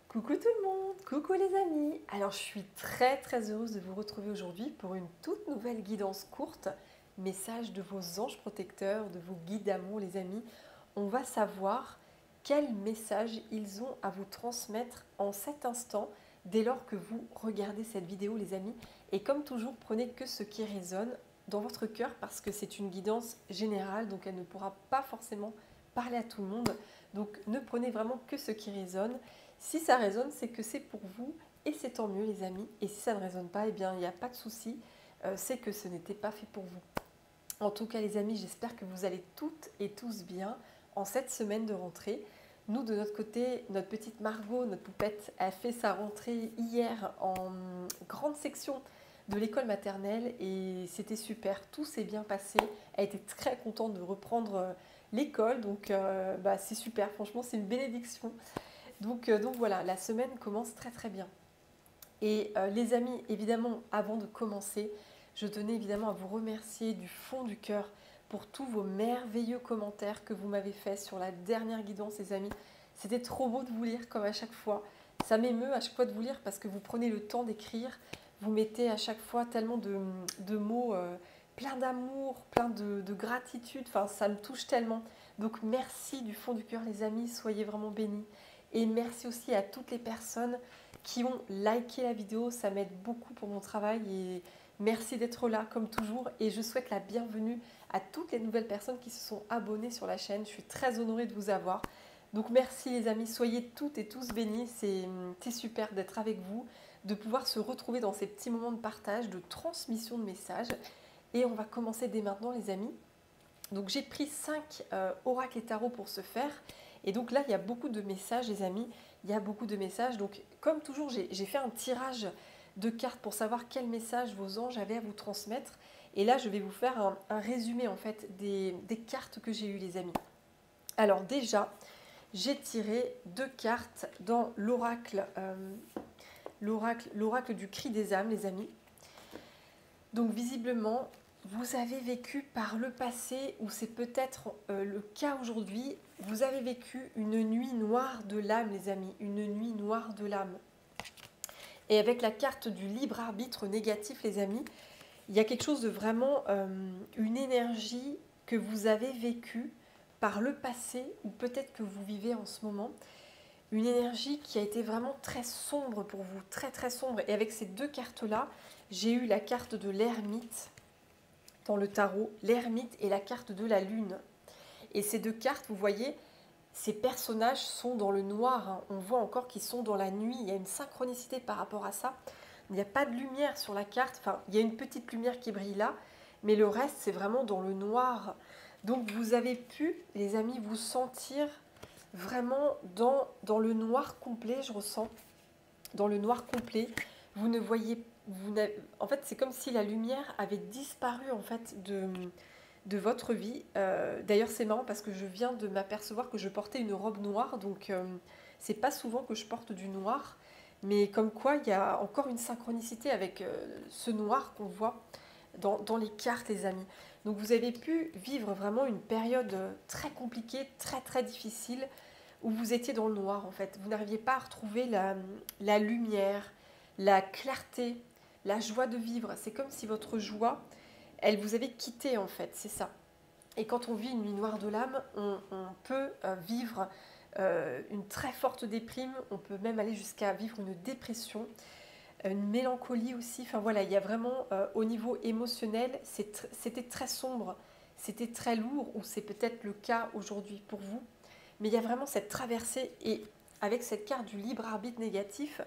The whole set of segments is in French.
Coucou tout le monde, coucou les amis. Alors je suis très heureuse de vous retrouver aujourd'hui pour une toute nouvelle guidance courte, message de vos anges protecteurs, de vos guides d'amour les amis. On va savoir quel message ils ont à vous transmettre en cet instant dès lors que vous regardez cette vidéo les amis. Et comme toujours, prenez que ce qui résonne dans votre cœur parce que c'est une guidance générale, donc elle ne pourra pas forcément parler à tout le monde. Donc ne prenez vraiment que ce qui résonne. Si ça résonne, c'est que c'est pour vous et c'est tant mieux les amis. Et si ça ne résonne pas, eh bien il n'y a pas de souci, c'est que ce n'était pas fait pour vous. En tout cas les amis, j'espère que vous allez toutes et tous bien en cette semaine de rentrée. Nous de notre côté, notre petite Margot, notre poupette, a fait sa rentrée hier en grande section de l'école maternelle et c'était super, tout s'est bien passé. Elle était très contente de reprendre l'école, donc c'est super, franchement c'est une bénédiction. Donc voilà, la semaine commence très bien. Et les amis, évidemment, avant de commencer, je tenais évidemment à vous remercier du fond du cœur pour tous vos merveilleux commentaires que vous m'avez faits sur la dernière guidance, les amis. C'était trop beau de vous lire comme à chaque fois. Ça m'émeut à chaque fois de vous lire parce que vous prenez le temps d'écrire. Vous mettez à chaque fois tellement de mots plein d'amour, plein de gratitude. Enfin, ça me touche tellement. Donc merci du fond du cœur, les amis. Soyez vraiment bénis. Et merci aussi à toutes les personnes qui ont liké la vidéo, ça m'aide beaucoup pour mon travail et merci d'être là comme toujours et je souhaite la bienvenue à toutes les nouvelles personnes qui se sont abonnées sur la chaîne, je suis très honorée de vous avoir. Donc merci les amis, soyez toutes et tous bénis, c'est super d'être avec vous, de pouvoir se retrouver dans ces petits moments de partage, de transmission de messages et on va commencer dès maintenant les amis. Donc j'ai pris 5 oracles et tarots pour ce faire. Et donc là, il y a beaucoup de messages, les amis. Il y a beaucoup de messages. Donc comme toujours, j'ai fait un tirage de cartes pour savoir quel message vos anges avaient à vous transmettre. Et là, je vais vous faire un résumé en fait des cartes que j'ai eues, les amis. Alors déjà, j'ai tiré 2 cartes dans l'oracle du cri des âmes, les amis. Donc visiblement, vous avez vécu par le passé, ou c'est peut-être le cas aujourd'hui, vous avez vécu une nuit noire de l'âme, les amis, une nuit noire de l'âme. Et avec la carte du libre arbitre négatif, les amis, il y a quelque chose de vraiment, une énergie que vous avez vécue par le passé, ou peut-être que vous vivez en ce moment, une énergie qui a été vraiment très sombre pour vous, très sombre. Et avec ces 2 cartes-là, j'ai eu la carte de l'ermite dans le tarot, l'ermite et la carte de la lune. Et ces 2 cartes, vous voyez, ces personnages sont dans le noir, hein. On voit encore qu'ils sont dans la nuit, il y a une synchronicité par rapport à ça. Il n'y a pas de lumière sur la carte, enfin, il y a une petite lumière qui brille là, mais le reste, c'est vraiment dans le noir. Donc vous avez pu, les amis, vous sentir vraiment dans le noir complet, je ressens, dans le noir complet. Vous ne voyez, en fait, c'est comme si la lumière avait disparu en fait de votre vie. D'ailleurs, c'est marrant parce que je viens de m'apercevoir que je portais une robe noire, donc c'est pas souvent que je porte du noir, mais comme quoi il y a encore une synchronicité avec ce noir qu'on voit dans les cartes, les amis. Donc vous avez pu vivre vraiment une période très compliquée, très difficile, où vous étiez dans le noir en fait. Vous n'arriviez pas à retrouver la lumière, la clarté, la joie de vivre. C'est comme si votre joie, elle vous avait quitté en fait, c'est ça. Et quand on vit une nuit noire de l'âme, on peut vivre une très forte déprime, on peut même aller jusqu'à vivre une dépression, une mélancolie aussi. Enfin voilà, il y a vraiment au niveau émotionnel, c'était très sombre, c'était très lourd, ou c'est peut-être le cas aujourd'hui pour vous. Mais il y a vraiment cette traversée et avec cette carte du libre arbitre négatif,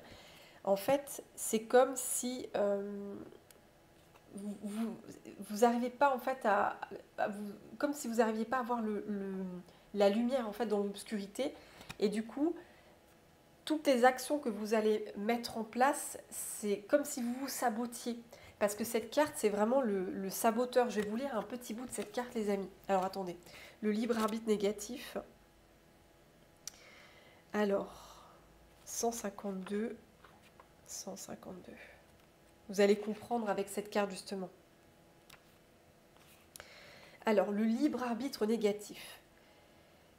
en fait, c'est comme si vous n'arrivez pas en fait comme si vous n'arriviez pas à voir la lumière en fait dans l'obscurité et du coup toutes les actions que vous allez mettre en place c'est comme si vous vous sabotiez parce que cette carte c'est vraiment le saboteur. Je vais vous lire un petit bout de cette carte les amis. Alors attendez, le libre arbitre négatif, alors 152 152, vous allez comprendre avec cette carte justement. Alors, le libre arbitre négatif.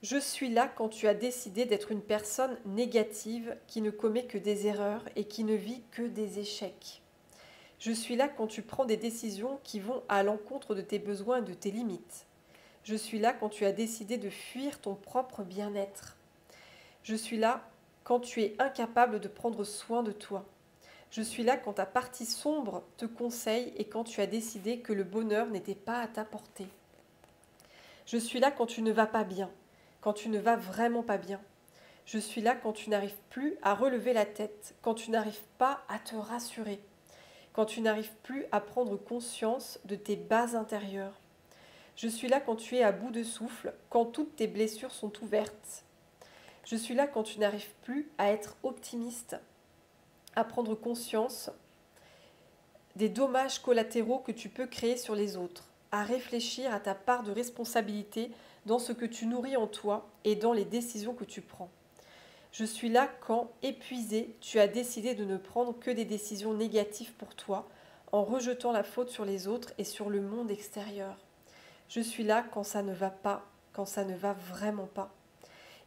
Je suis là quand tu as décidé d'être une personne négative qui ne commet que des erreurs et qui ne vit que des échecs. Je suis là quand tu prends des décisions qui vont à l'encontre de tes besoins et de tes limites. Je suis là quand tu as décidé de fuir ton propre bien-être. Je suis là quand tu es incapable de prendre soin de toi. Je suis là quand ta partie sombre te conseille et quand tu as décidé que le bonheur n'était pas à ta portée. Je suis là quand tu ne vas pas bien, quand tu ne vas vraiment pas bien. Je suis là quand tu n'arrives plus à relever la tête, quand tu n'arrives pas à te rassurer, quand tu n'arrives plus à prendre conscience de tes bas intérieurs. Je suis là quand tu es à bout de souffle, quand toutes tes blessures sont ouvertes. Je suis là quand tu n'arrives plus à être optimiste, à prendre conscience des dommages collatéraux que tu peux créer sur les autres, à réfléchir à ta part de responsabilité dans ce que tu nourris en toi et dans les décisions que tu prends. Je suis là quand, épuisé, tu as décidé de ne prendre que des décisions négatives pour toi, en rejetant la faute sur les autres et sur le monde extérieur. Je suis là quand ça ne va pas, quand ça ne va vraiment pas.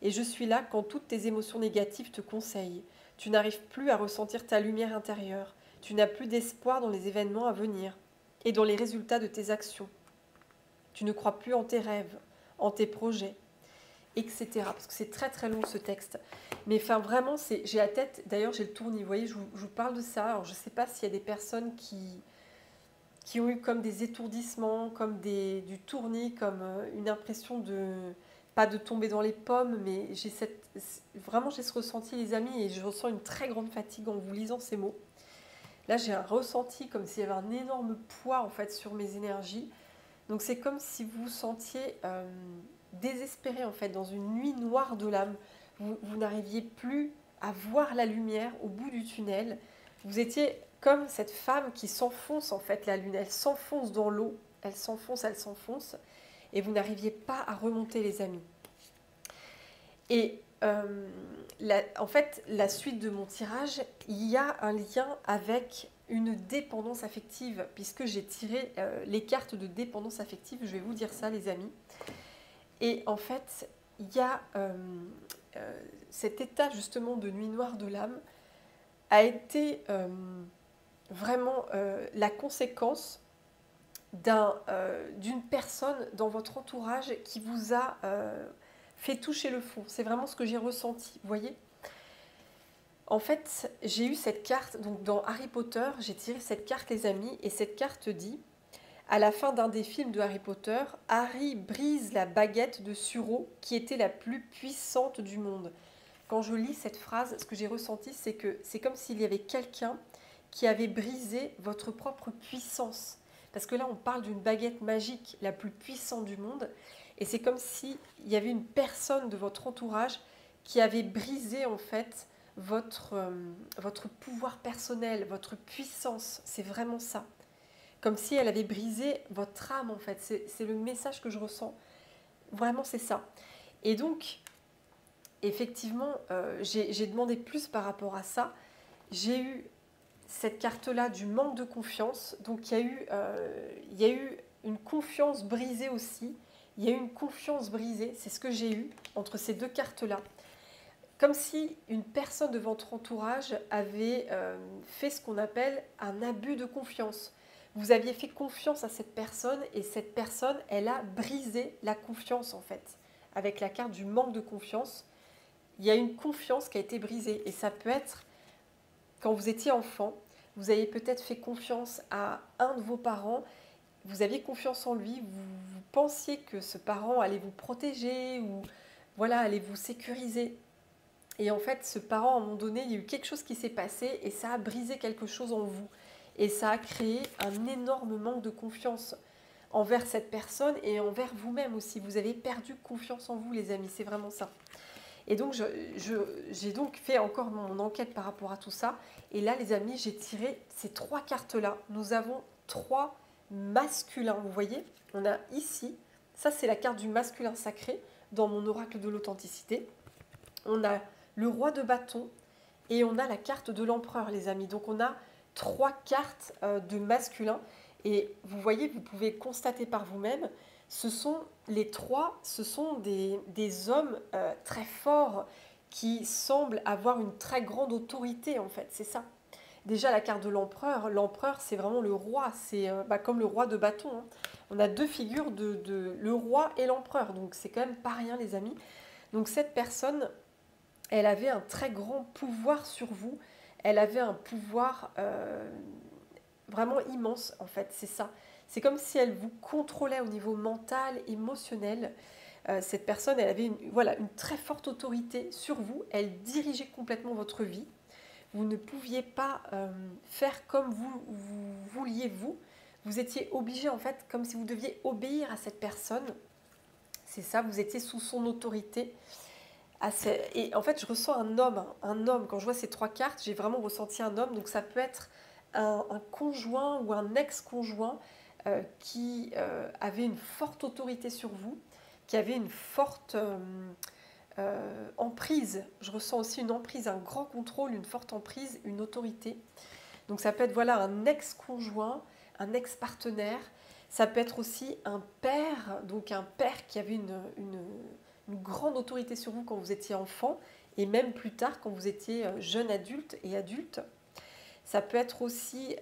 Et je suis là quand toutes tes émotions négatives te conseillent. Tu n'arrives plus à ressentir ta lumière intérieure. Tu n'as plus d'espoir dans les événements à venir et dans les résultats de tes actions. Tu ne crois plus en tes rêves, en tes projets, etc. Parce que c'est très très long ce texte. Mais enfin vraiment, j'ai la tête, d'ailleurs j'ai le tournis, vous voyez, je vous parle de ça. Alors je ne sais pas s'il y a des personnes qui ont eu comme des étourdissements, comme du tournis, comme une impression de, pas de tomber dans les pommes, mais vraiment j'ai ce ressenti les amis et je ressens une très grande fatigue en vous lisant ces mots. Là j'ai un ressenti comme s'il y avait un énorme poids en fait sur mes énergies. Donc c'est comme si vous vous sentiez désespéré en fait dans une nuit noire de l'âme. Vous n'arriviez plus à voir la lumière au bout du tunnel. Vous étiez comme cette femme qui s'enfonce en fait la lune. Elle s'enfonce dans l'eau, elle s'enfonce, et vous n'arriviez pas à remonter les amis. Et en fait, la suite de mon tirage, il y a un lien avec une dépendance affective, puisque j'ai tiré les cartes de dépendance affective, je vais vous dire ça les amis. Et en fait, il y a cet état justement de nuit noire de l'âme a été vraiment la conséquence d'une personne dans votre entourage qui vous a fait toucher le fond. C'est vraiment ce que j'ai ressenti, vous voyez. En fait, j'ai eu cette carte, donc dans Harry Potter, j'ai tiré cette carte les amis, et cette carte dit, à la fin d'un des films de Harry Potter, Harry brise la baguette de Suro qui était la plus puissante du monde. Quand je lis cette phrase, ce que j'ai ressenti, c'est que c'est comme s'il y avait quelqu'un qui avait brisé votre propre puissance. Parce que là, on parle d'une baguette magique, la plus puissante du monde. Et c'est comme s'il y avait une personne de votre entourage qui avait brisé en fait votre pouvoir personnel, votre puissance. C'est vraiment ça. Comme si elle avait brisé votre âme en fait. C'est le message que je ressens. Vraiment, c'est ça. Et donc, effectivement, j'ai demandé plus par rapport à ça. J'ai eu cette carte-là du manque de confiance. Donc, il y a eu une confiance brisée aussi. Il y a eu une confiance brisée. C'est ce que j'ai eu entre ces deux cartes-là. Comme si une personne de votre entourage avait fait ce qu'on appelle un abus de confiance. Vous aviez fait confiance à cette personne et cette personne, elle a brisé la confiance en fait. Avec la carte du manque de confiance, il y a une confiance qui a été brisée. Et ça peut être, quand vous étiez enfant, vous avez peut-être fait confiance à un de vos parents, vous aviez confiance en lui, vous pensiez que ce parent allait vous protéger ou voilà, allait vous sécuriser. Et en fait, ce parent, à un moment donné, il y a eu quelque chose qui s'est passé et ça a brisé quelque chose en vous. Et ça a créé un énorme manque de confiance envers cette personne et envers vous-même aussi. Vous avez perdu confiance en vous, les amis, c'est vraiment ça. Et donc, j'ai donc fait encore mon enquête par rapport à tout ça. Et là, les amis, j'ai tiré ces trois cartes-là. Nous avons trois masculins, vous voyez. On a ici, ça c'est la carte du masculin sacré dans mon oracle de l'authenticité. On a le roi de bâton et on a la carte de l'empereur, les amis. Donc, on a trois cartes de masculin. Et vous voyez, vous pouvez constater par vous-même Ce sont les trois, ce sont des hommes très forts qui semblent avoir une très grande autorité en fait, c'est ça. Déjà la carte de l'empereur c'est vraiment le roi, c'est comme le roi de bâton, hein. On a deux figures de le roi et l'empereur, donc c'est quand même pas rien les amis. Donc cette personne, elle avait un très grand pouvoir sur vous, elle avait un pouvoir vraiment immense en fait, c'est ça. C'est comme si elle vous contrôlait au niveau mental, émotionnel. Cette personne, elle avait voilà, une très forte autorité sur vous, elle dirigeait complètement votre vie. Vous ne pouviez pas faire comme vous vouliez vous. Vous étiez obligé en fait, comme si vous deviez obéir à cette personne. C'est ça, vous étiez sous son autorité. Et en fait, je ressens un homme, hein, un homme. Quand je vois ces trois cartes, j'ai vraiment ressenti un homme. Donc ça peut être un conjoint ou un ex-conjoint qui avait une forte autorité sur vous, qui avait une forte emprise. Je ressens aussi une emprise, un grand contrôle, une forte emprise, une autorité. Donc ça peut être voilà, un ex-conjoint, un ex-partenaire. Ça peut être aussi un père, donc un père qui avait une grande autorité sur vous quand vous étiez enfant et même plus tard quand vous étiez jeune adulte et adulte. Ça peut être aussi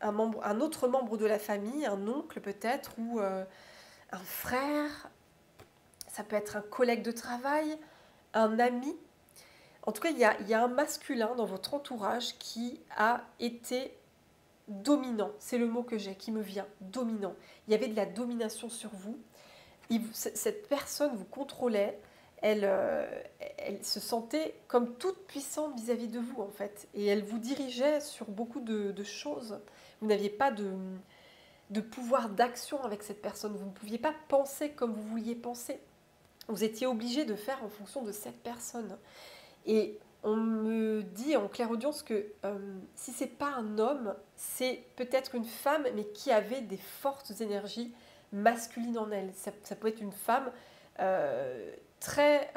un autre membre de la famille, un oncle peut-être, ou un frère. Ça peut être un collègue de travail, un ami. En tout cas, il y a un masculin dans votre entourage qui a été dominant. C'est le mot que j'ai, qui me vient, dominant. Il y avait de la domination sur vous. Cette personne vous contrôlait, elle se sentait comme toute puissante vis-à-vis de vous en fait. Et elle vous dirigeait sur beaucoup de choses. Vous n'aviez pas de pouvoir d'action avec cette personne. Vous ne pouviez pas penser comme vous vouliez penser. Vous étiez obligé de faire en fonction de cette personne. Et on me dit en clairaudience que si c'est pas un homme, c'est peut-être une femme, mais qui avait des fortes énergies masculines en elle. Ça peut être une femme très,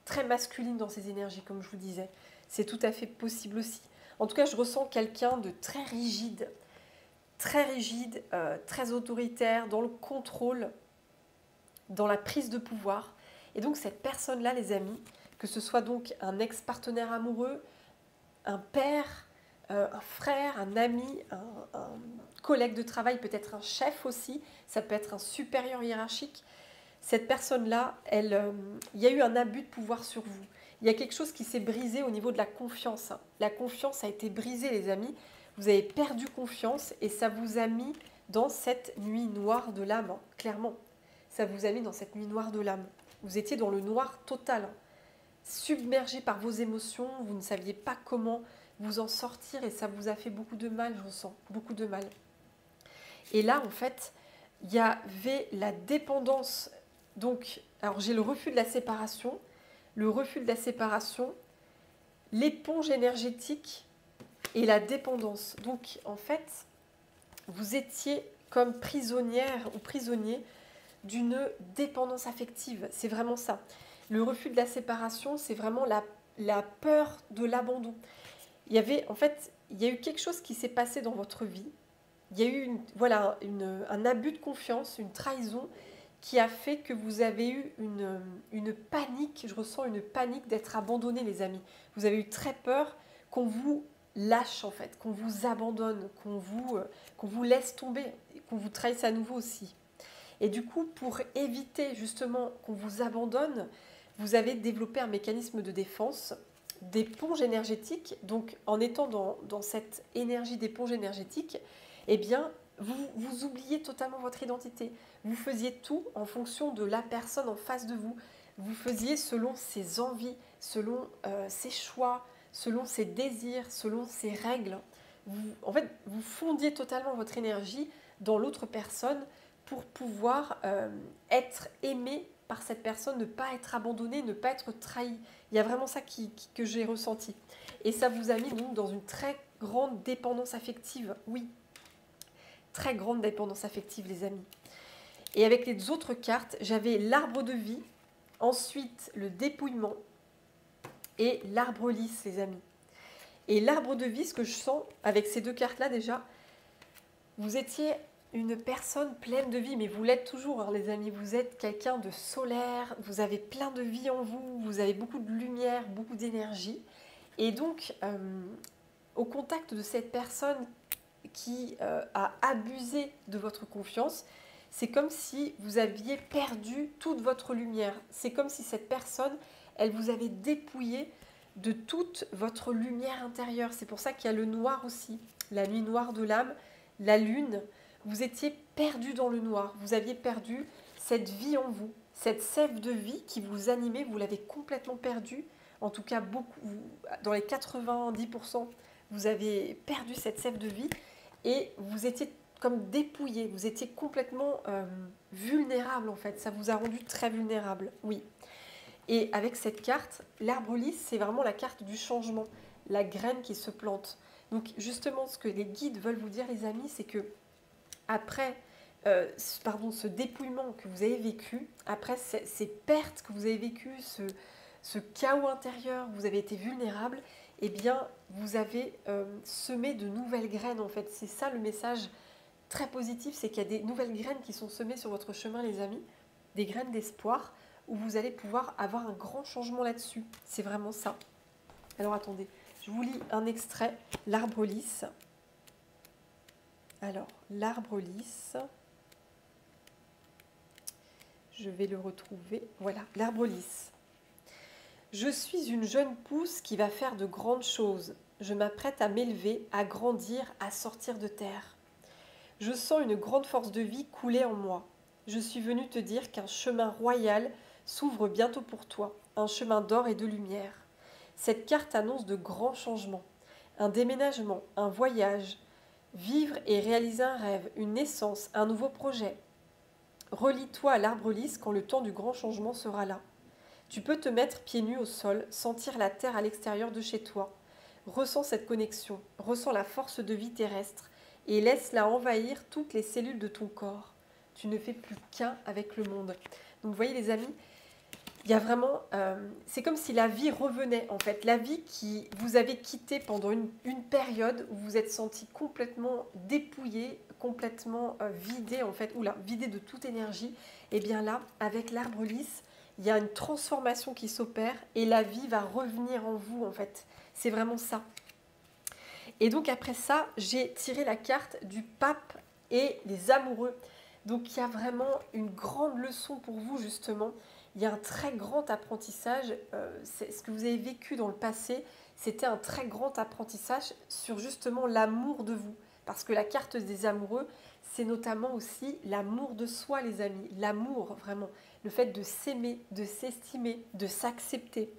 très masculine dans ses énergies, comme je vous disais. C'est tout à fait possible aussi. En tout cas, je ressens quelqu'un de très rigide, très autoritaire, dans le contrôle, dans la prise de pouvoir. Et donc cette personne-là, les amis, que ce soit donc un ex-partenaire amoureux, un père, un frère, un ami, un collègue de travail, peut-être un chef aussi, ça peut être un supérieur hiérarchique. Cette personne-là, il y a eu un abus de pouvoir sur vous. Il y a quelque chose qui s'est brisé au niveau de la confiance. La confiance a été brisée, les amis. Vous avez perdu confiance et ça vous a mis dans cette nuit noire de l'âme, hein, clairement. Ça vous a mis dans cette nuit noire de l'âme. Vous étiez dans le noir total, hein, submergé par vos émotions, vous ne saviez pas comment vous en sortir et ça vous a fait beaucoup de mal, je sens, beaucoup de mal. Et là, en fait, il y avait la dépendance. Donc, alors j'ai le refus de la séparation, l'éponge énergétique et la dépendance. Donc, en fait, vous étiez comme prisonnière ou prisonnier d'une dépendance affective. C'est vraiment ça. Le refus de la séparation, c'est vraiment la peur de l'abandon. Il y a eu quelque chose qui s'est passé dans votre vie. Il y a eu un abus de confiance, une trahison qui a fait que vous avez eu une panique. Je ressens une panique d'être abandonné, les amis. Vous avez eu très peur qu'on vous lâche, en fait, qu'on vous abandonne, qu'on vous laisse tomber, qu'on vous trahisse à nouveau aussi. Et du coup, pour éviter justement qu'on vous abandonne, vous avez développé un mécanisme de défense, d'éponge énergétique. Donc, en étant dans cette énergie d'éponge énergétique, eh bien, vous oubliez totalement votre identité. Vous faisiez tout en fonction de la personne en face de vous. Vous faisiez selon ses envies, selon ses choix, selon ses désirs, selon ses règles. Vous fondiez totalement votre énergie dans l'autre personne pour pouvoir être aimé par cette personne, ne pas être abandonné, ne pas être trahi. Il y a vraiment ça que j'ai ressenti. Et ça vous a mis donc dans une très grande dépendance affective. Oui, très grande dépendance affective, les amis. Et avec les autres cartes, j'avais l'arbre de vie, ensuite le dépouillement et l'arbre lisse, les amis. Et l'arbre de vie, ce que je sens avec ces deux cartes-là déjà, vous étiez une personne pleine de vie, mais vous l'êtes toujours, hein, les amis. Vous êtes quelqu'un de solaire, vous avez plein de vie en vous, vous avez beaucoup de lumière, beaucoup d'énergie. Et donc, au contact de cette personne qui a abusé de votre confiance, c'est comme si vous aviez perdu toute votre lumière. C'est comme si cette personne, elle vous avait dépouillé de toute votre lumière intérieure. C'est pour ça qu'il y a le noir aussi, la nuit noire de l'âme, la lune. Vous étiez perdu dans le noir, vous aviez perdu cette vie en vous, cette sève de vie qui vous animait, vous l'avez complètement perdue. En tout cas, beaucoup, dans les 90%, vous avez perdu cette sève de vie et vous étiez comme dépouillé, vous étiez complètement vulnérable en fait. Ça vous a rendu très vulnérable, oui. Et avec cette carte, l'arbre lisse, c'est vraiment la carte du changement, la graine qui se plante. Donc justement, ce que les guides veulent vous dire, les amis, c'est que après ce dépouillement que vous avez vécu, après ces pertes que vous avez vécues, ce chaos intérieur, vous avez été vulnérable, eh bien, vous avez semé de nouvelles graines, en fait. C'est ça le message très positif, c'est qu'il y a des nouvelles graines qui sont semées sur votre chemin, les amis, des graines d'espoir, où vous allez pouvoir avoir un grand changement là-dessus. C'est vraiment ça. Alors, attendez, je vous lis un extrait, l'arbre lisse. Alors, l'arbre lisse, je vais le retrouver. Voilà, l'arbre lisse. Je suis une jeune pousse qui va faire de grandes choses. Je m'apprête à m'élever, à grandir, à sortir de terre. Je sens une grande force de vie couler en moi. Je suis venue te dire qu'un chemin royal s'ouvre bientôt pour toi, un chemin d'or et de lumière. Cette carte annonce de grands changements, un déménagement, un voyage, vivre et réaliser un rêve, une naissance, un nouveau projet. Relie-toi à l'arbre lisse quand le temps du grand changement sera là. Tu peux te mettre pieds nus au sol, sentir la terre à l'extérieur de chez toi. Ressens cette connexion, ressens la force de vie terrestre et laisse-la envahir toutes les cellules de ton corps. Tu ne fais plus qu'un avec le monde. Donc vous voyez les amis, il y a vraiment, c'est comme si la vie revenait en fait. La vie qui vous avait quitté pendant une période où vous vous êtes senti complètement dépouillé, complètement vidé en fait, vidé de toute énergie. Et bien là, avec l'arbre lisse, il y a une transformation qui s'opère et la vie va revenir en vous en fait. C'est vraiment ça. Et donc après ça, j'ai tiré la carte du pape et les amoureux. Donc il y a vraiment une grande leçon pour vous justement. Il y a un très grand apprentissage. Ce que vous avez vécu dans le passé, c'était un très grand apprentissage sur justement l'amour de vous. Parce que la carte des amoureux, c'est notamment aussi l'amour de soi, les amis. L'amour, vraiment. Le fait de s'aimer, de s'estimer, de s'accepter.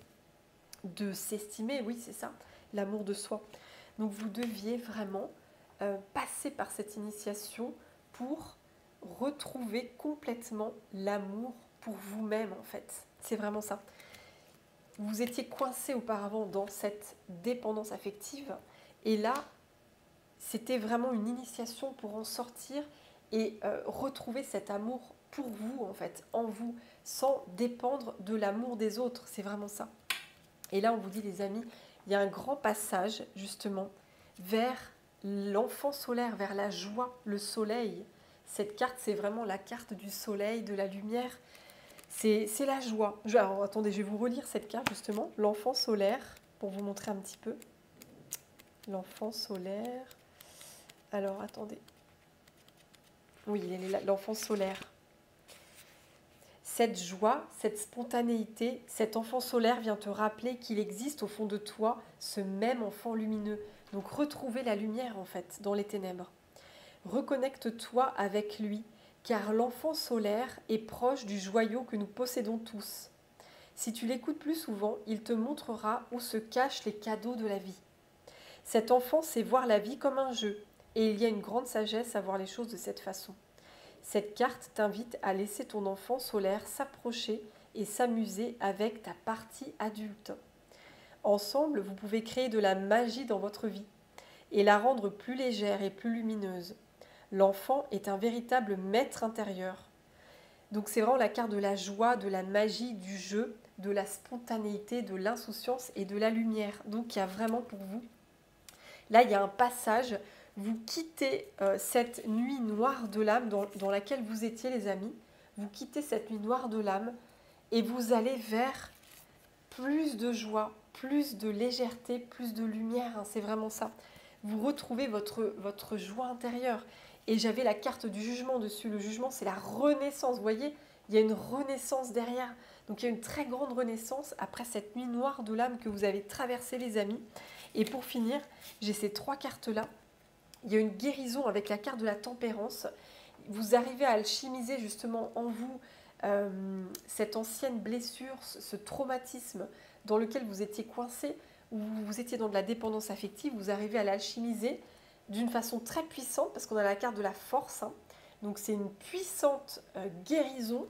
De s'estimer, oui, c'est ça. L'amour de soi. Donc vous deviez vraiment passer par cette initiation pour retrouver complètement l'amour pour vous-même en fait. C'est vraiment ça. Vous étiez coincé auparavant dans cette dépendance affective et là, c'était vraiment une initiation pour en sortir et retrouver cet amour pour vous en fait, en vous, sans dépendre de l'amour des autres. C'est vraiment ça. Et là, on vous dit les amis, il y a un grand passage justement vers l'enfant solaire, vers la joie, le soleil. Cette carte, c'est vraiment la carte du soleil, de la lumière. C'est la joie. Alors, attendez, je vais vous relire cette carte justement. L'enfant solaire, pour vous montrer un petit peu. L'enfant solaire. Alors, attendez. Oui, il est là, l'enfant solaire. Cette joie, cette spontanéité, cet enfant solaire vient te rappeler qu'il existe au fond de toi ce même enfant lumineux. Donc retrouver la lumière en fait dans les ténèbres. Reconnecte-toi avec lui, car l'enfant solaire est proche du joyau que nous possédons tous. Si tu l'écoutes plus souvent, il te montrera où se cachent les cadeaux de la vie. Cet enfant sait voir la vie comme un jeu, et il y a une grande sagesse à voir les choses de cette façon. Cette carte t'invite à laisser ton enfant solaire s'approcher et s'amuser avec ta partie adulte. Ensemble, vous pouvez créer de la magie dans votre vie et la rendre plus légère et plus lumineuse. L'enfant est un véritable maître intérieur. Donc c'est vraiment la carte de la joie, de la magie, du jeu, de la spontanéité, de l'insouciance et de la lumière. Donc il y a vraiment pour vous. Là, il y a un passage Vous quittez cette nuit noire de l'âme dans laquelle vous étiez, les amis. Vous quittez cette nuit noire de l'âme et vous allez vers plus de joie, plus de légèreté, plus de lumière. Hein, c'est vraiment ça. Vous retrouvez votre joie intérieure. Et j'avais la carte du jugement dessus. Le jugement, c'est la renaissance. Vous voyez, il y a une renaissance derrière. Donc il y a une très grande renaissance après cette nuit noire de l'âme que vous avez traversée, les amis. Et pour finir, j'ai ces 3 cartes-là. Il y a une guérison avec la carte de la tempérance. Vous arrivez à alchimiser justement en vous cette ancienne blessure, ce traumatisme dans lequel vous étiez coincé, où vous étiez dans de la dépendance affective. Vous arrivez à l'alchimiser d'une façon très puissante, parce qu'on a la carte de la force. Hein. Donc c'est une puissante guérison.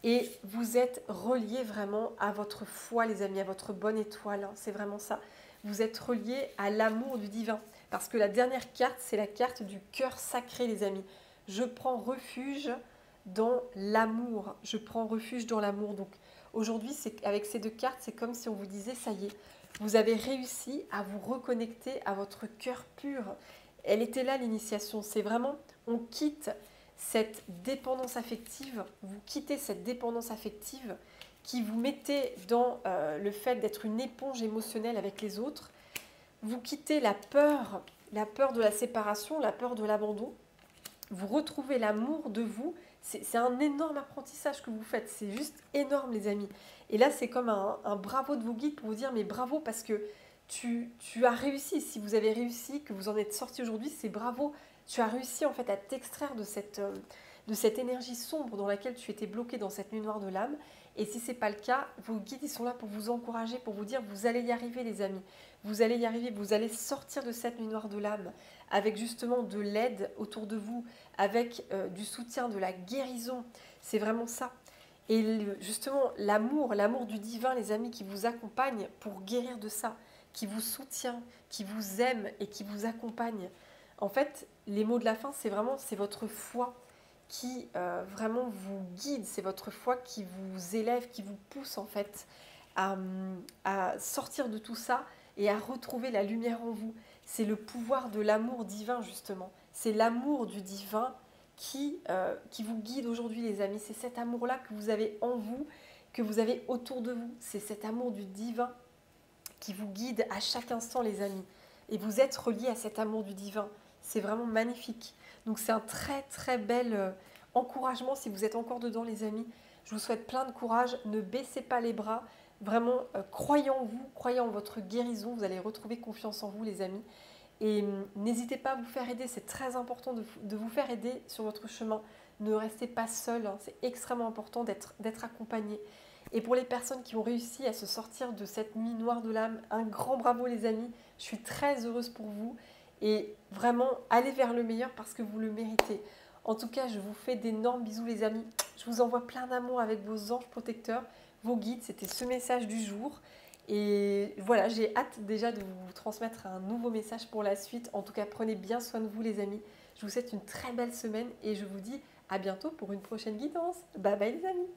Et vous êtes reliés vraiment à votre foi, les amis, à votre bonne étoile. Hein. C'est vraiment ça. Vous êtes reliés à l'amour du divin. Parce que la dernière carte, c'est la carte du cœur sacré, les amis. Je prends refuge dans l'amour. Je prends refuge dans l'amour. Donc aujourd'hui, avec ces 2 cartes, c'est comme si on vous disait, ça y est, vous avez réussi à vous reconnecter à votre cœur pur. Elle était là, l'initiation. C'est vraiment, on quitte cette dépendance affective, vous quittez cette dépendance affective qui vous mettait dans le fait d'être une éponge émotionnelle avec les autres. Vous quittez la peur de la séparation, la peur de l'abandon. Vous retrouvez l'amour de vous. C'est un énorme apprentissage que vous faites. C'est juste énorme, les amis. Et là, c'est comme un bravo de vos guides pour vous dire, mais bravo, parce que tu as réussi. Si vous avez réussi, que vous en êtes sorti aujourd'hui, c'est bravo. Tu as réussi en fait à t'extraire de cette énergie sombre dans laquelle tu étais bloqué dans cette nuit noire de l'âme. Et si ce n'est pas le cas, vos guides ils sont là pour vous encourager, pour vous dire vous allez y arriver, les amis. Vous allez y arriver, vous allez sortir de cette nuit noire de l'âme avec justement de l'aide autour de vous, avec du soutien, de la guérison. C'est vraiment ça. Et justement, l'amour du divin, les amis, qui vous accompagne pour guérir de ça, qui vous soutient, qui vous aime et qui vous accompagne. En fait, les mots de la fin, c'est votre foi qui vraiment vous guide, c'est votre foi qui vous élève, qui vous pousse en fait à sortir de tout ça et à retrouver la lumière en vous. C'est le pouvoir de l'amour divin justement. C'est l'amour du divin qui vous guide aujourd'hui, les amis. C'est cet amour-là que vous avez en vous, que vous avez autour de vous. C'est cet amour du divin qui vous guide à chaque instant, les amis. Et vous êtes reliés à cet amour du divin. C'est vraiment magnifique. Donc c'est un très très bel encouragement si vous êtes encore dedans, les amis. Je vous souhaite plein de courage. Ne baissez pas les bras. Vraiment, croyez en vous, croyez en votre guérison. Vous allez retrouver confiance en vous, les amis. Et n'hésitez pas à vous faire aider. C'est très important de vous faire aider sur votre chemin. Ne restez pas seul. Hein. C'est extrêmement important d'être accompagné. Et pour les personnes qui ont réussi à se sortir de cette nuit noire de l'âme, un grand bravo, les amis. Je suis très heureuse pour vous. Et vraiment, allez vers le meilleur parce que vous le méritez. En tout cas, je vous fais d'énormes bisous, les amis. Je vous envoie plein d'amour avec vos anges protecteurs, vos guides. C'était ce message du jour. Et voilà, j'ai hâte déjà de vous transmettre un nouveau message pour la suite. En tout cas, prenez bien soin de vous, les amis. Je vous souhaite une très belle semaine et je vous dis à bientôt pour une prochaine guidance. Bye bye, les amis.